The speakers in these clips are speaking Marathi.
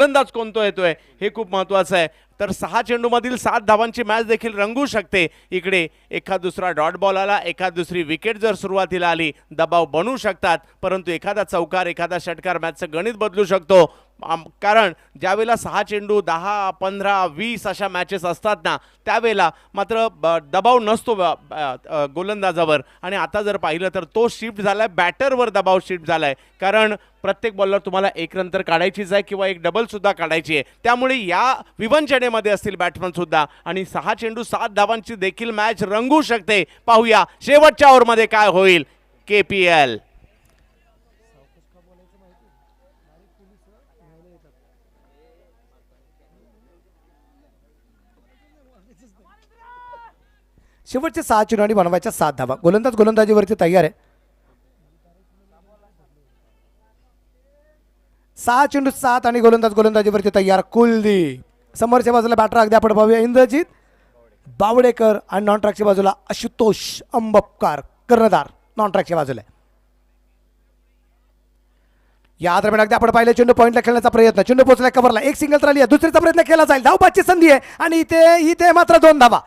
फलंदाज कोणता येतोय हे खूप महत्त्वाचं आहे. तर 6 चेंडूमधील 7 धावांची मॅच देखील रंगू शकते. इकडे एखाद दुसरा डॉट बॉल आला, एखाद दुसरी विकेट जर सुरुवातीला आली, दबाव बनू शकतात. परंतु एखादा चौकार, एखादा षटकार मॅचचं गणित बदलू शकतो. कारण ज्यावेळेला 6 चेंडू 10, 15, 20 अशा मॅचेस असतात ना, त्यावेळेला मात्र दबाव नसतो गोलंदाजावर. आणि आता जर पाहिलं तर तो शिफ्ट झालाय, बॅटरवर दबाव शिफ्ट झालाय. कारण प्रत्येक बॉलवर तुम्हाला एक रन तर काढायचीच आहे किंवा एक डबल सुद्धा काढायची आहे. त्यामुळे या विवंचनेमध्ये असतील बॅट्समन सुद्धा. आणि 6 चेंडू 7 धावांची देखील मॅच रंगू शकते. पाहूया शेवटच्या ओव्हरमध्ये काय होईल. KPL शेवटचे 6 चेंडू आणि बनवायच्या 7 धावा. गोलंदाज गोलंदाजीवरती तयार आहे. 6 चेंडू 7 आणि गोलंदाज गोलंदाजीवरती तयार. कुलदीप समोरच्या बाजूला बॅटर अगदी आपण पाहूया इंद्रजित बावडेकर आणि नॉन ट्रॅकच्या बाजूला आशुतोष अंबपकार कर्णधार नॉन ट्रॅकच्या बाजूला. या दरम्यान अगदी आपण पाहिलं चेंडू पॉईंटला खेळण्याचा प्रयत्न. चेंडू पोहोचला कव्हरला, एक सिंगल तर आली आहे, दुसरीचा प्रयत्न केला जाईल. धावबाची संधी आहे आणि इथे मात्र 2 धावा.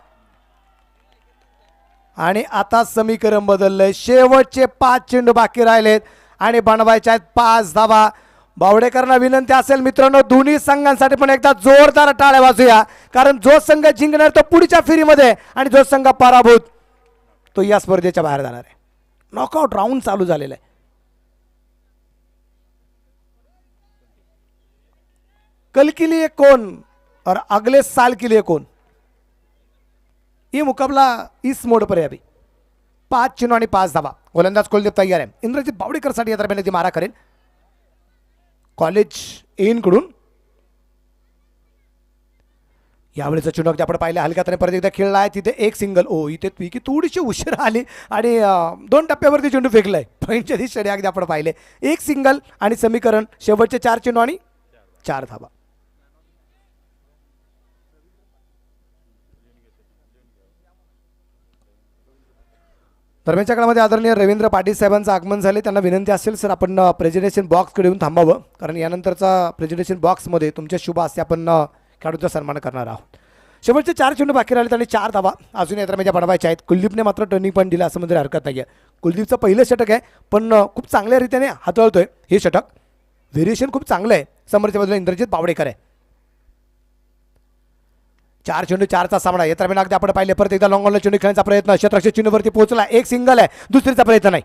आणि आता समीकरण बदललंय. शेवटचे 5 चेंडू बाकी राहिलेत आणि बनवायचे आहेत 5 धावा. बावडेकरांना विनंती असेल मित्रांनो, दोन्ही संघांसाठी पण एकदा जोरदार टाळ्या वाजूया. कारण जो संघ जिंकणार तो पुढच्या फेरीमध्ये आणि जो संघ पराभूत तो या स्पर्धेच्या बाहेर जाणार आहे. नॉकआउट राऊंड चालू झालेला आहे. कल के लिए कौन और अगले साल के लिए कौन, ये मुकाबला इस मोड पर है अभी. 5 चेंडू आणि 5 धावा. गोलंदाज कुलदीप तयार आहे. इंद्रजित बावडेकरसाठी या दरम्यान ती मारा करेल कॉलेज कडून. यावेळेचा चेंडू आपण पाहिलं हलक्यात परत एकदा खेळला आहे. तिथे एक सिंगल. इथे विकेट थोडीशी उशीर आली आणि 2 टप्प्यावरती चेंडू फेकलाय. पॉईंटच्या दिशेने अगदी आपण पाहिले एक सिंगल आणि समीकरण शेवटचे 4 चेंडू आणि 4 धावा. दरम्यानच्या काळामध्ये आदरणीय रवींद्र पाटील साहेबांचं आगमन झाले. त्यांना विनंती असेल सर आपण प्रेझेंटेशन बॉक्सकडे येऊन थांबावं. कारण यानंतरचा प्रेझेंटेशन बॉक्समध्ये तुमच्या शुभ हस्ते आपण खेळाडूंचा सन्मान करणार आहोत. शेवटचे 4 चेंडू बाकी राहिले आणि 4 धावा अजून या दरम्यान बनवायच्या आहेत. कुलदीपने मात्र टर्निंग पॉईंट दिला असं म्हणजे हरकत नाही आहे. कुलदीपचं पहिलं षटक आहे पण खूप चांगल्या रीतीने हाताळतोय हे षटक. व्हेरिएशन खूप चांगलं आहे. समोरच्या बाजूला इंद्रजित बावडेकर आहे. 4 चेंडू 4चा सामना. या दरम्यान अगदी आपण पाहिले परत एकदा लॉंग ऑनला चेंडू खेळण्याचा प्रयत्न. क्षेत्ररक्षक चेंडूवरती पोहोचला. एक सिंगल आहे, दुसरीचा प्रयत्न नाही.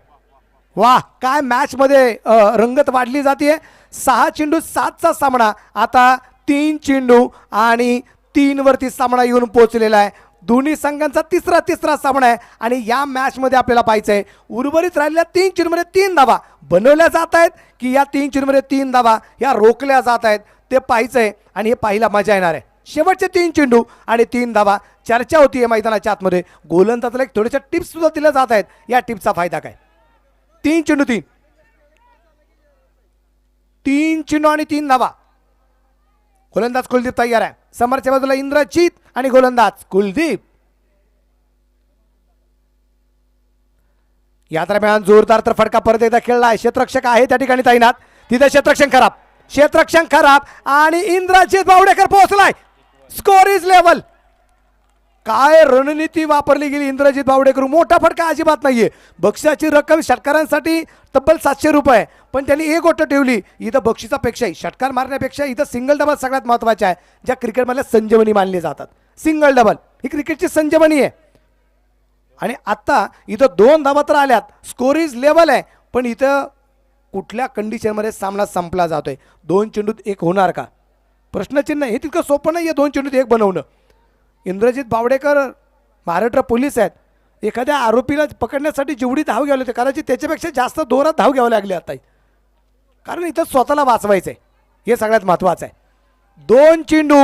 वाह, काय मॅच मध्ये रंगत वाढली जाते. 6 चेंडू 7चा सामना. आता 3 चेंडू आणि 3 वरती सामना येऊन पोहोचलेला आहे. दोन्ही संघांचा तिसरा सामना आहे आणि या मॅच मध्ये आपल्याला पाहायचं आहे उर्वरित राहिलेल्या 3 चेंडूमध्ये 3 धावा बनवल्या जात आहेत की या 3 चेंडूमध्ये 3 धावा या रोखल्या जात आहेत ते पाहायचंय आणि हे पाहायला मजा येणार आहे. शेवटचे 3 चेंडू आणि 3 धावा. चर्चा होती मैदानाच्या आतमध्ये. गोलंदाजाला एक थोड्याशा टिप्स सुद्धा दिल्या जात आहेत. या टिप्सचा फायदा काय. 3 चेंडू 3 चेंडू आणि 3 धावा. गोलंदाज कुलदीप तयार आहे. समोरच्या बाजूला इंद्रजित आणि गोलंदाज कुलदीप. या दरम्यान जोरदार तर फटका परत एकदा खेळला. क्षेत्ररक्षक आहे त्या ठिकाणी तैनात. तिथे क्षेत्ररक्षण खराब आणि इंद्रजित बावडेकर पोहोचलाय. Score is level. काय रणनीती वापरली गेली इंद्रजित बावडेकर. मोठा फटका अजिबात नाहीये. बक्षिसाची रक्कम षटकारांसाठी तब्बल 700 रुपये पण त्यांनी एक गोष्ट ठेवली. इथं बक्षिसापेक्षाही षटकार मारण्यापेक्षा इथं सिंगल डबल सगळ्यात महत्वाचे आहे. ज्या क्रिकेटमधल्या संजीवनी मानली जातात. सिंगल डबल ही क्रिकेटची संजीवनी आहे. आणि आता इथं 2 धावा तर आल्यात. स्कोर इज लेवल आहे पण इथं कुठल्या कंडिशनमध्ये सामना संपला जातोय. 2 चेंडूत 1 होणार का प्रश्नचिन्ह. हे तितकं सोपं नाही आहे 2 चेंडूत 1 बनवणं. इंद्रजित बावडेकर महाराष्ट्र पोलीस आहेत. एखाद्या आरोपीला पकडण्यासाठी जेवढी धाव घ्यावी लागते कदाचित त्याच्यापेक्षा जास्त जोरात धाव घ्यावी लागली आता. कारण इथं स्वतःला वाचवायचंय हे सगळ्यात महत्वाचं आहे. 2 चेंडू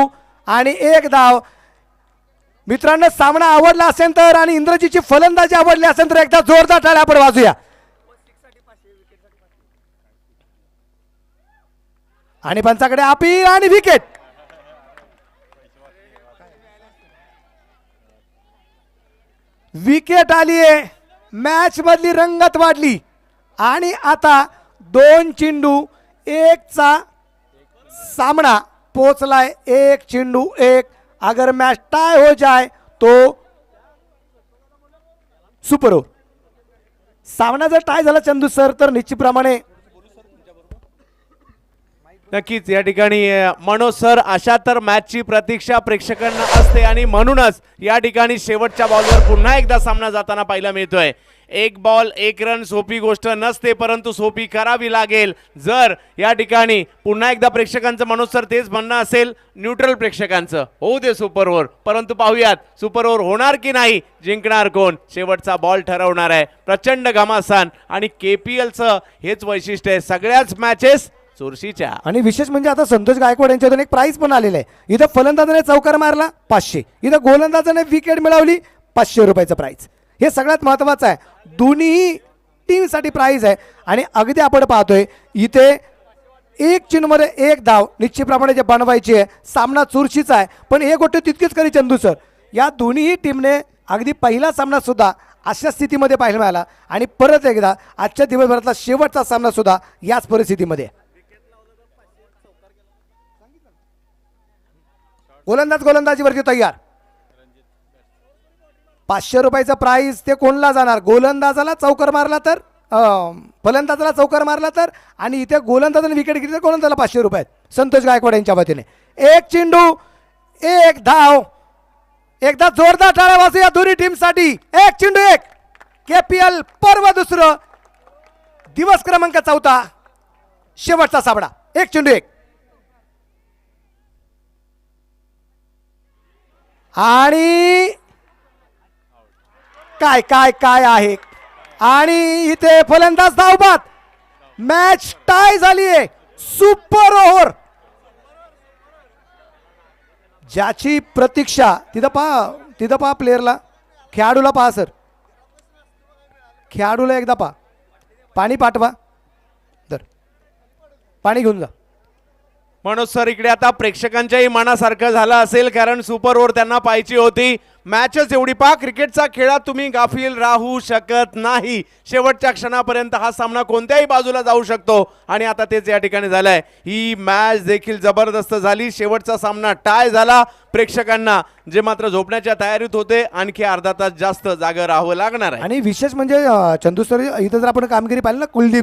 आणि 1 धाव. मित्रांनो सामना आवडला असेल तर आणि इंद्रजितची फलंदाजी आवडली असेल तर एकदा जोरदार टाळ्या आपण वाजूया. आणि पंचाकडे अपील आणि विकेट. विकेट आली आहे. मॅच मधली रंगत वाढली आणि आता 2 चेंडू 1चा सामना पोहोचलाय 1-1 अगर मैच टाय हो जाए तो सुपर ओव्हर. सामना जर टाय झाला चंदू सर तर निश्चितप्रमाणे नक्कीच या ठिकाणी मनोज सर, अशा तर मॅचची प्रतीक्षा प्रेक्षकांना असते आणि म्हणूनच या ठिकाणी शेवटच्या बॉलवर पुन्हा एकदा सामना जाताना पाहायला मिळतोय. एक बॉल एक रन सोपी गोष्ट नसते, परंतु सोपी करावी लागेल जर या ठिकाणी पुन्हा एकदा प्रेक्षकांचं मनोज सर तेच म्हणणं असेल न्यूट्रल प्रेक्षकांचं होऊ दे सुपर ओव्हर. परंतु पाहूयात सुपर ओव्हर होणार की नाही, जिंकणार कोण, शेवटचा बॉल ठरवणार आहे. प्रचंड घमासान आणि KPLचं हेच वैशिष्ट्य आहे, सगळ्याच मॅचेस चुरशीच्या. आणि विशेष म्हणजे आता संतोष गायकवाड यांच्यातून एक प्राइज पण आलेलं आहे. इथं फलंदाजाने चौकार मारला 500, इथं गोलंदाजाने विकेट मिळवली 500 रुपयाचं प्राइज. हे सगळ्यात महत्त्वाचं आहे, दोन्ही टीमसाठी प्राइज आहे. आणि अगदी आपण पाहतोय इथे एक चेंडूमध्ये एक धाव निश्चितप्रमाणे जे बनवायची आहे, सामना चुरशीचा आहे. पण एक गोष्ट तितकीच खरी चंदू सर, या दोन्ही टीमने अगदी पहिला सामना सुद्धा अशा स्थितीमध्ये पाहायला मिळाला आणि परत एकदा आजच्या दिवसभरातला शेवटचा सामना सुद्धा याच परिस्थितीमध्ये. गोलंदाजीवरती तयार. 500 रुपयाचा प्राइज ते कोणला जाणार, गोलंदाजाला चौकार मारला तर फलंदाजाला चौकार मारला तर, आणि इथे गोलंदाजाने विकेट घेतली तर गोलंदाजाला 500 रुपये संतोष गायकवाड यांच्या वतीने. एक चेंडू एक धाव. एकदा जोरदार टाळ्या वाजू या दोन्ही टीमसाठी. 1-1 KPL पर्व दुसरं, दिवस क्रमांक 14, शेवटचा सामना 1-1. आणि काय काय काय आहे, आणि इथे फलंदाज धावबाद, मॅच टाय झाली आहे. सुपर ओव्हर ज्याची प्रतीक्षा, तिथं पहा प्लेअरला, खेळाडूला पहा सर, खेळाडूला एकदा पहा. पाणी पाठवा, तर पाणी घेऊन जा. मनोज सर, इकडे आता प्रेक्षकांच्याही मनासारखं झालं असेल, कारण सुपर ओव्हर त्यांना पाहिजे होती. मॅचच एवढी पहा, क्रिकेटचा खेळात तुम्ही गाफील राहू शकत नाही. शेवटच्या क्षणापर्यंत हा सामना कोणत्याही बाजूला जाऊ शकतो आणि आता तेच या ठिकाणी झालंय. ही मॅच देखील जबरदस्त झाली. शेवटचा सामना टाय झाला. प्रेक्षकांना जे मात्र झोपण्याच्या तयारीत होते आणखी अर्धा तास जास्त जागं राहावं लागणार आहे. आणि विशेष म्हणजे चंदू सर, इथं जर आपण कामगिरी पाहिली ना, कुलदीप